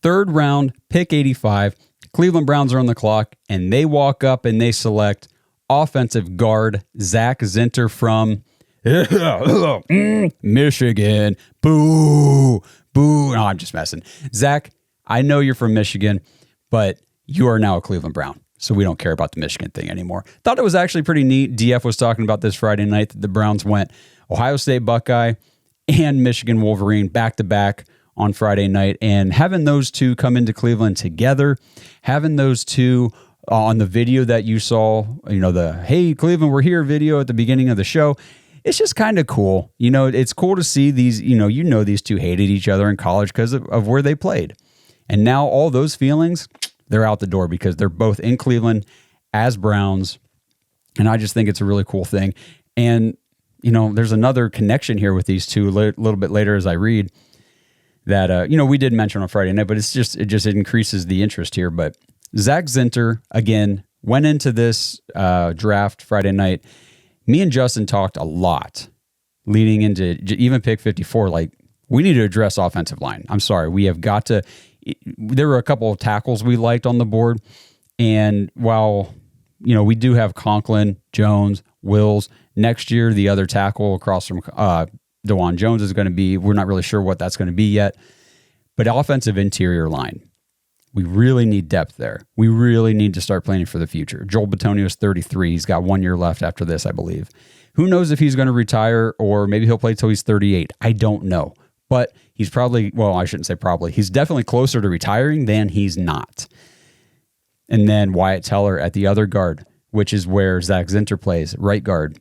third round, pick 85. Cleveland Browns are on the clock, and they walk up and they select offensive guard Zak Zinter from Michigan. Boo, boo. No, I'm just messing. Zach, I know you're from Michigan, but you are now a Cleveland Brown, so we don't care about the Michigan thing anymore. Thought it was actually pretty neat. DF was talking about this Friday night that the Browns went Ohio State Buckeye and Michigan Wolverine back-to-back on Friday night, and having those two come into Cleveland together, having those two on the video that you saw, the "Hey, Cleveland, we're here" video at the beginning of the show, it's just kind of cool. It's cool to see these, these two hated each other in college because of where they played. And now all those feelings, they're out the door because they're both in Cleveland as Browns. And I just think it's a really cool thing. And, there's another connection here with these two a little bit later as I read that, we did mention on Friday night, but it increases the interest here. But Zak Zinter, again, went into this draft Friday night. Me and Justin talked a lot leading into even pick 54. Like, we need to address offensive line. I'm sorry. We have got to. There were a couple of tackles we liked on the board. And while, we do have Conklin, Jones, Wills, next year, the other tackle across from DeJuan Jones is going to be, we're not really sure what that's going to be yet. But offensive interior line, we really need depth there. We really need to start planning for the future. Joel Bitonio is 33. He's got 1 year left after this, I believe. Who knows if he's going to retire or maybe he'll play till he's 38. I don't know. But he's probably, well, I shouldn't say probably. He's definitely closer to retiring than he's not. And then Wyatt Teller at the other guard, which is where Zak Zinter plays, right guard.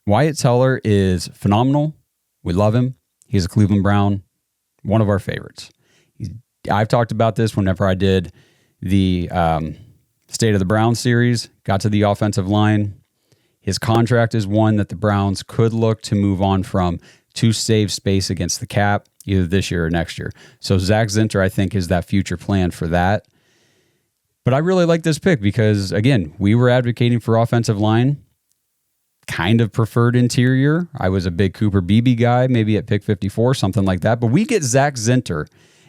Wyatt Teller is phenomenal. We love him. He's a Cleveland Brown, one of our favorites. I've talked about this whenever I did the State of the Browns series, got to the offensive line. His contract is one that the Browns could look to move on from to save space against the cap, either this year or next year. So Zak Zinter, I think, is that future plan for that. But I really like this pick because, again, we were advocating for offensive line, kind of preferred interior. I was a big Cooper Beebe guy, maybe at pick 54, something like that. But we get Zak Zinter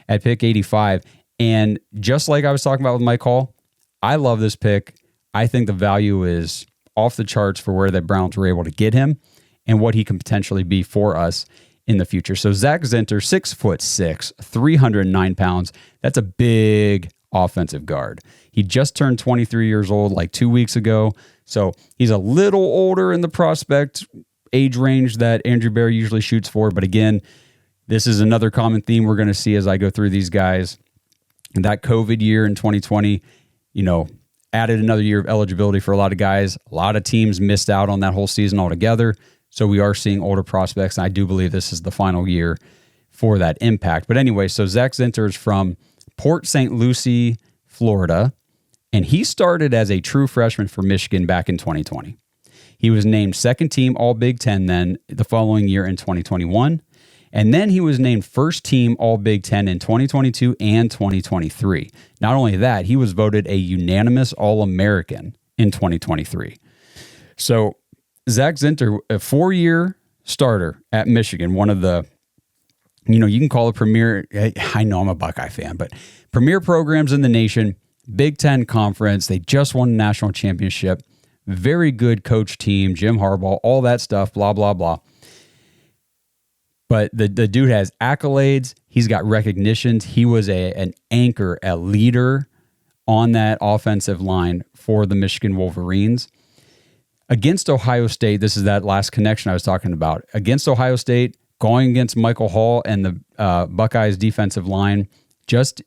at pick 85. And just like I was talking about with Mike Hall, I love this pick. I think the value is off the charts for where the Browns were able to get him and what he can potentially be for us in the future. So Zak Zinter, 6'6", 309 pounds. That's a big offensive guard. He just turned 23 years old like 2 weeks ago. So he's a little older in the prospect age range that Andrew Berry usually shoots for. But again, this is another common theme we're going to see as I go through these guys. And that COVID year in 2020, added another year of eligibility for a lot of guys. A lot of teams missed out on that whole season altogether. So we are seeing older prospects. And I do believe this is the final year for that impact. But anyway, so Zak Zinter is from Port St. Lucie, Florida. And he started as a true freshman for Michigan back in 2020. He was named second team All Big Ten then the following year in 2021. And then he was named first team All Big Ten in 2022 and 2023. Not only that, he was voted a unanimous All-American in 2023. So Zak Zinter, a 4-year starter at Michigan, one of the, you can call it premier, I know I'm a Buckeye fan, but premier programs in the nation, Big Ten Conference. They just won a national championship. Very good coach team, Jim Harbaugh, all that stuff, blah, blah, blah. But the dude has accolades. He's got recognitions. He was an anchor, a leader on that offensive line for the Michigan Wolverines. Against Ohio State, this is that last connection I was talking about. Against Ohio State, going against Michael Hall and the Buckeyes defensive line, just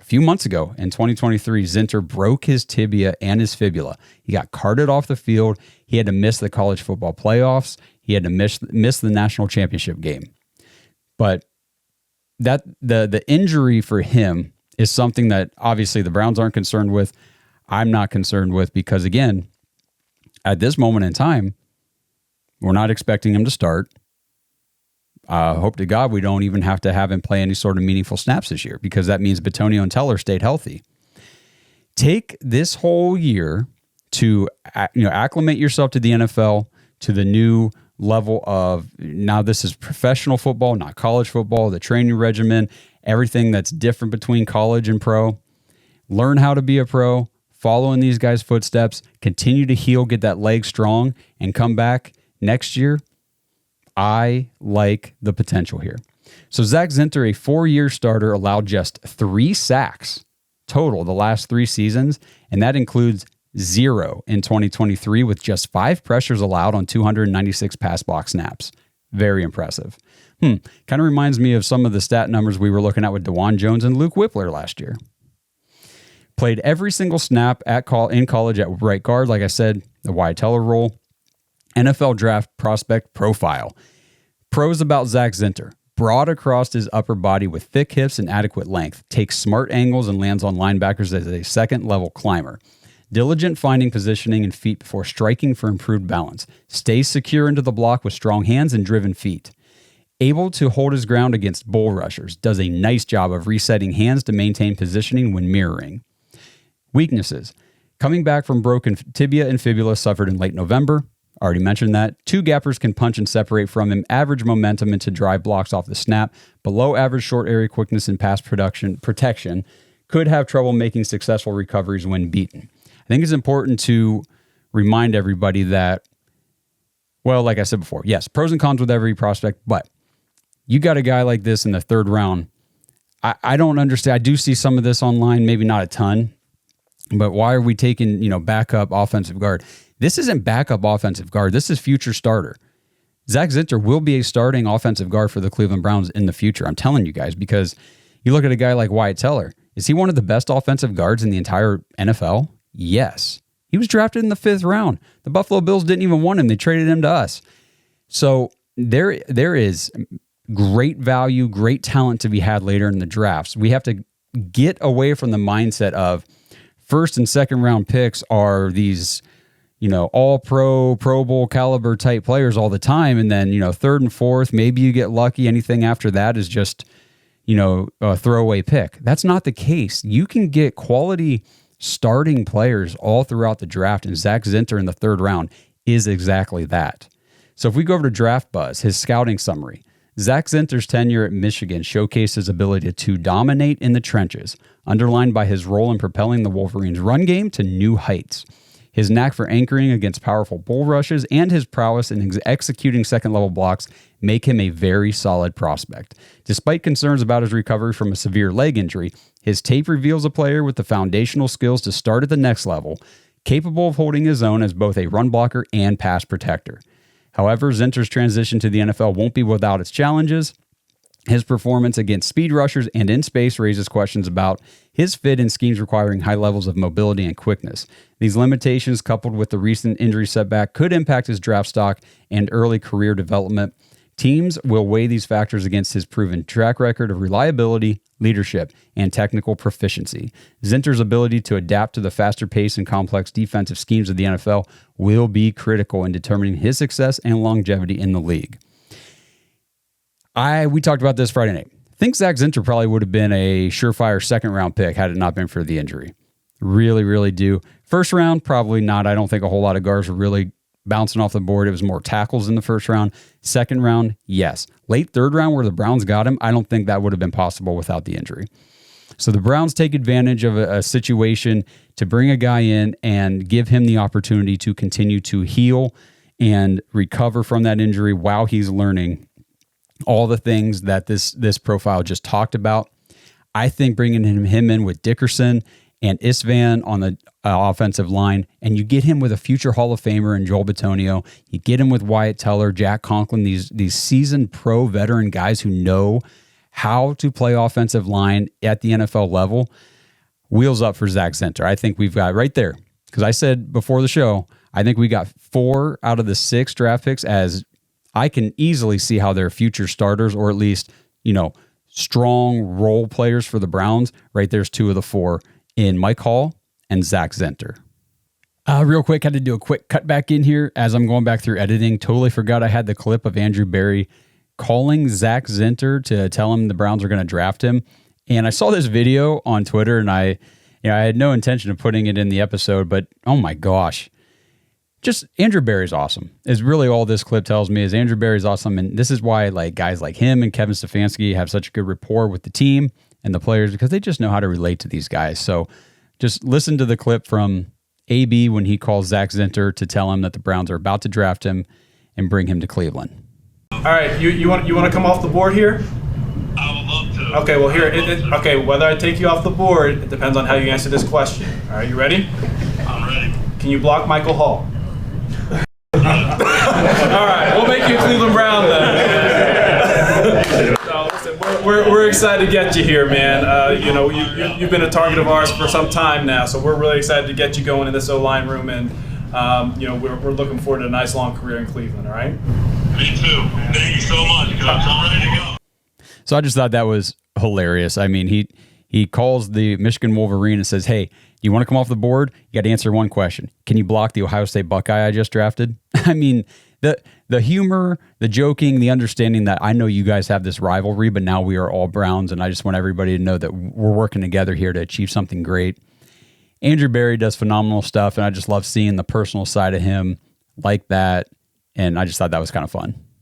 a few months ago in 2023, Zinter broke his tibia and his fibula. He got carted off the field. He had to miss the college football playoffs. He had to miss the national championship game. But that the injury for him is something that obviously the Browns aren't concerned with. I'm not concerned with because, again, at this moment in time, we're not expecting him to start. Hope to God we don't even have to have him play any sort of meaningful snaps this year because that means Bitonio and Teller stayed healthy. Take this whole year to acclimate yourself to the NFL, to the new level of, now this is professional football, not college football, the training regimen, everything that's different between college and pro. Learn how to be a pro, follow in these guys' footsteps, continue to heal, get that leg strong, and come back next year. I like the potential here. So Zak Zinter, a 4-year starter, allowed just 3 sacks total the last 3 seasons, and that includes 0 in 2023 with just 5 pressures allowed on 296 pass block snaps. Very impressive. Kind of reminds me of some of the stat numbers we were looking at with DeJuan Jones and Luke Whippler last year. Played every single snap in college at right guard, like I said, the Wyatt Teller role. NFL draft prospect profile. Pros about Zak Zinter. Broad across his upper body with thick hips and adequate length. Takes smart angles and lands on linebackers as a second-level climber. Diligent finding positioning and feet before striking for improved balance. Stays secure into the block with strong hands and driven feet. Able to hold his ground against bull rushers. Does a nice job of resetting hands to maintain positioning when mirroring. Weaknesses. Coming back from broken tibia and fibula suffered in late November. Already mentioned that. 2 gappers can punch and separate from him. Average momentum into drive blocks off the snap. Below average short area quickness and pass protection. Could have trouble making successful recoveries when beaten. I think it's important to remind everybody that, well, like I said before, yes, pros and cons with every prospect, but you got a guy like this in the 3rd round. I don't understand. I do see some of this online, maybe not a ton, but why are we taking, backup offensive guard? This isn't backup offensive guard. This is future starter. Zak Zinter will be a starting offensive guard for the Cleveland Browns in the future. I'm telling you guys, because you look at a guy like Wyatt Teller. Is he one of the best offensive guards in the entire NFL? Yes. He was drafted in the 5th round. The Buffalo Bills didn't even want him. They traded him to us. So there is great value, great talent to be had later in the drafts. We have to get away from the mindset of first and second round picks are these, all pro Bowl caliber type players all the time. And then, 3rd and 4th, maybe you get lucky. Anything after that is just, a throwaway pick. That's not the case. You can get quality starting players all throughout the draft, and Zak Zinter in the 3rd round is exactly that. So if we go over to Draft Buzz, his scouting summary, Zak Zinter's tenure at Michigan showcased his ability to dominate in the trenches, underlined by his role in propelling the Wolverines' run game to new heights. His knack for anchoring against powerful bull rushes and his prowess in executing second-level blocks make him a very solid prospect. Despite concerns about his recovery from a severe leg injury, his tape reveals a player with the foundational skills to start at the next level, capable of holding his own as both a run blocker and pass protector. However, Zinter's transition to the NFL won't be without its challenges. His performance against speed rushers and in space raises questions about his fit in schemes requiring high levels of mobility and quickness. These limitations, coupled with the recent injury setback, could impact his draft stock and early career development. Teams will weigh these factors against his proven track record of reliability, leadership, and technical proficiency. Zinter's ability to adapt to the faster pace and complex defensive schemes of the NFL will be critical in determining his success and longevity in the league. We talked about this Friday night. I think Zak Zinter probably would have been a surefire 2nd round pick had it not been for the injury. Really, really do. 1st round, probably not. I don't think a whole lot of guards were really bouncing off the board. It was more tackles in the 1st round. 2nd round, yes. Late 3rd round where the Browns got him, I don't think that would have been possible without the injury. So the Browns take advantage of a situation to bring a guy in and give him the opportunity to continue to heal and recover from that injury while he's learning all the things that this profile just talked about. I think bringing him in with Dickerson and Istvan on the offensive line, and you get him with a future Hall of Famer in Joel Bitonio, you get him with Wyatt Teller, Jack Conklin, these seasoned pro veteran guys who know how to play offensive line at the NFL level. Wheels up for Zak Zinter. I think we've got right there, because I said before the show, I think we got 4 out of the 6 draft picks as I can easily see how they're future starters, or at least, strong role players for the Browns. Right there's 2 of the 4 in Mike Hall and Zak Zinter. Real quick, had to do a quick cut back in here as I'm going back through editing. Totally forgot I had the clip of Andrew Berry calling Zak Zinter to tell him the Browns are going to draft him. And I saw this video on Twitter, and I had no intention of putting it in the episode, but oh my gosh. just Andrew Berry's awesome. Is really all this clip tells me is Andrew Berry's awesome. And this is why like guys like him and Kevin Stefanski have such a good rapport with the team and the players because they just know how to relate to these guys. So just listen to the clip from AB when he calls Zak Zinter to tell him that the Browns are about to draft him and bring him to Cleveland. All right, you want to come off the board here? I would love to. Okay, well here, okay, whether I take you off the board, it depends on how you answer this question. All right, you ready? I'm ready. Can you block Michael Hall? All right, we'll make you a Cleveland Brown then. So, listen, we're excited to get you here, man. You've been a target of ours for some time now, so we're really excited to get you going in this O-line room, and we're looking forward to a nice long career in Cleveland. All right? Me too. Thank you so much, Coach. I'm ready to go. So I just thought that was hilarious. I mean, he calls the Michigan Wolverine and says, "Hey, you want to come off the board? You got to answer one question. Can you block the Ohio State Buckeye I just drafted?" I mean, the humor, the joking, the understanding that I know you guys have this rivalry, but now we are all Browns, and I just want everybody to know that we're working together here to achieve something great. Andrew Berry does phenomenal stuff, and I just love seeing the personal side of him like that, and I just thought that was kind of fun.